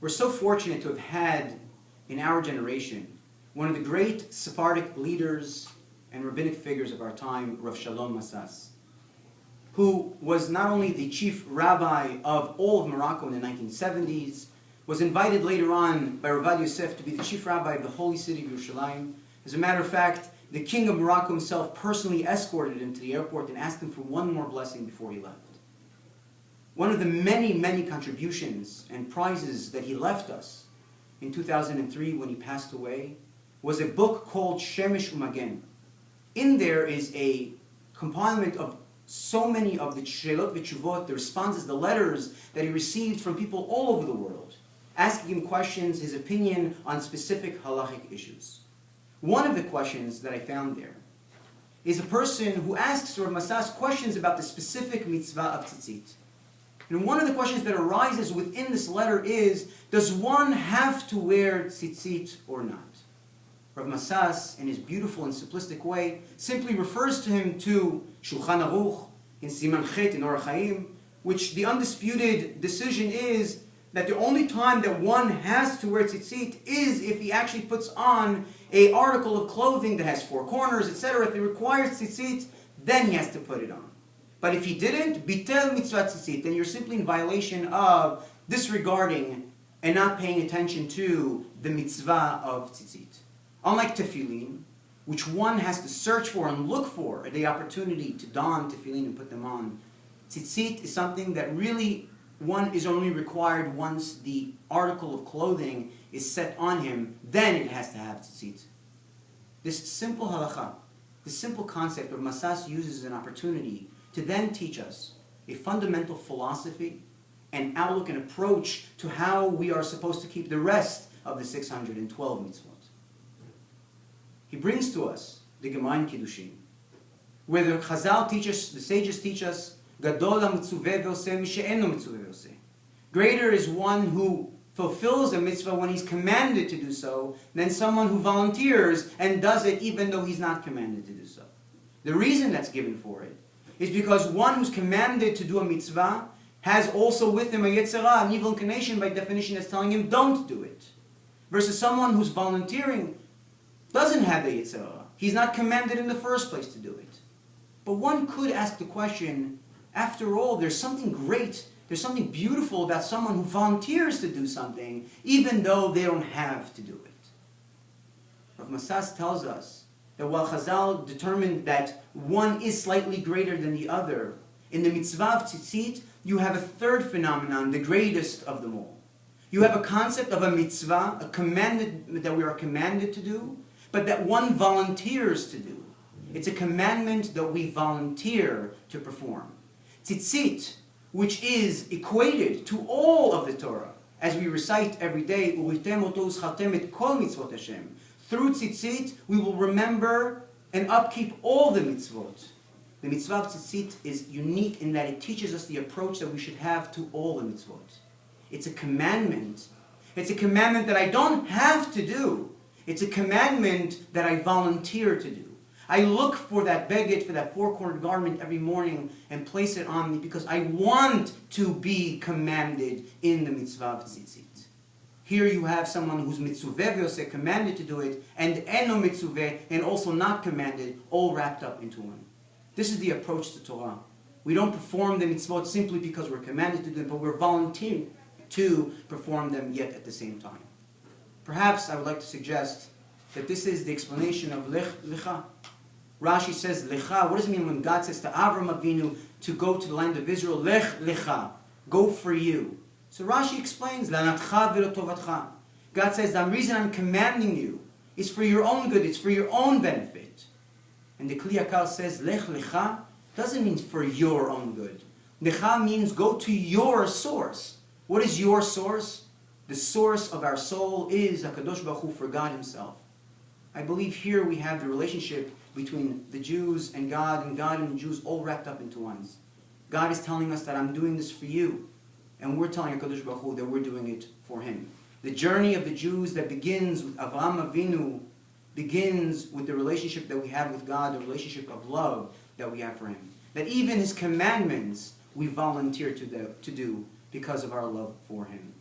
We're so fortunate to have had, in our generation, one of the great Sephardic leaders and rabbinic figures of our time, Rav Shalom Massas, who was not only the chief rabbi of all of Morocco in the 1970s, was invited later on by Rabbi Yosef to be the chief rabbi of the holy city of Yerushalayim. As a matter of fact, the king of Morocco himself personally escorted him to the airport and asked him for one more blessing before he left. One of the many, many contributions and prizes that he left us in 2003 when he passed away was a book called Shemesh Umagen. In there is a compilement of so many of the Shelot V'Tshuvot, the responses, the letters that he received from people all over the world, asking him questions, his opinion on specific halachic issues. One of the questions that I found there is a person who asks Rav Massas questions about the specific mitzvah of tzitzit. And one of the questions that arises within this letter is, does one have to wear tzitzit or not? Rav Massas, in his beautiful and simplistic way, simply refers to him to Shulchan Aruch in Siman Chet in Orach Chaim, which the undisputed decision is that the only time that one has to wear tzitzit is if he actually puts on an article of clothing that has four corners, etc. If it requires tzitzit, then he has to put it on. But if he didn't, bitel mitzvah tzitzit, then you're simply in violation of disregarding and not paying attention to the mitzvah of tzitzit. Unlike tefillin, which one has to search for and look for the opportunity to don tefillin and put them on, tzitzit is something that really one is only required once the article of clothing is set on him, then it has to have tzitzit. This simple halakha, this simple concept of Massas uses as an opportunity to then teach us a fundamental philosophy, an outlook, and approach to how we are supposed to keep the rest of the 612 mitzvot. He brings to us the Gemara in Kiddushin, where the Chazal teach us, the sages teach us, Gadol ha-mitzuveh ve'oseh mi she'eno mitzuveh ve'oseh. Greater is one who fulfills a mitzvah when he's commanded to do so than someone who volunteers and does it even though he's not commanded to do so. The reason that's given for it is because one who's commanded to do a mitzvah has also with him a yetzirah, an evil inclination by definition that's telling him don't do it. Versus someone who's volunteering doesn't have the yetzirah. He's not commanded in the first place to do it. But one could ask the question, after all, there's something great, there's something beautiful about someone who volunteers to do something even though they don't have to do it. Rav Massas tells us that while Chazal determined that one is slightly greater than the other, in the mitzvah of tzitzit, you have a third phenomenon, the greatest of them all. You have a concept of a mitzvah, a commandment that we are commanded to do, but that one volunteers to do. It's a commandment that we volunteer to perform. Tzitzit, which is equated to all of the Torah, as we recite every day, through tzitzit, we will remember and upkeep all the mitzvot. The mitzvah of tzitzit is unique in that it teaches us the approach that we should have to all the mitzvot. It's a commandment. It's a commandment that I don't have to do. It's a commandment that I volunteer to do. I look for that beged, for that four-cornered garment every morning and place it on me because I want to be commanded in the mitzvah of tzitzit. Here you have someone who's mitzuveh v'yoseh, commanded to do it, and eno mitzuveh, and also not commanded, all wrapped up into one. This is the approach to Torah. We don't perform the mitzvot simply because we're commanded to do them, but we're volunteering to perform them yet at the same time. Perhaps I would like to suggest that this is the explanation of Lech Lecha. Rashi says, Lecha, what does it mean when God says to Avram Avinu to go to the land of Israel, Lech Lecha, go for you? So Rashi explains, Lanatcha v'lotovatcha. God says, the reason I'm commanding you is for your own good, it's for your own benefit. And the Kli Yakar says, Lech Lecha doesn't mean for your own good. Lecha means go to your source. What is your source? The source of our soul is HaKadosh Baruch Hu, for God Himself. I believe here we have the relationship between the Jews and God and the Jews all wrapped up into one. God is telling us that I'm doing this for you. And we're telling HaKadosh Baruch Hu that we're doing it for Him. The journey of the Jews that begins with Avraham Avinu begins with the relationship that we have with God, the relationship of love that we have for Him. That even His commandments we volunteer to do because of our love for Him.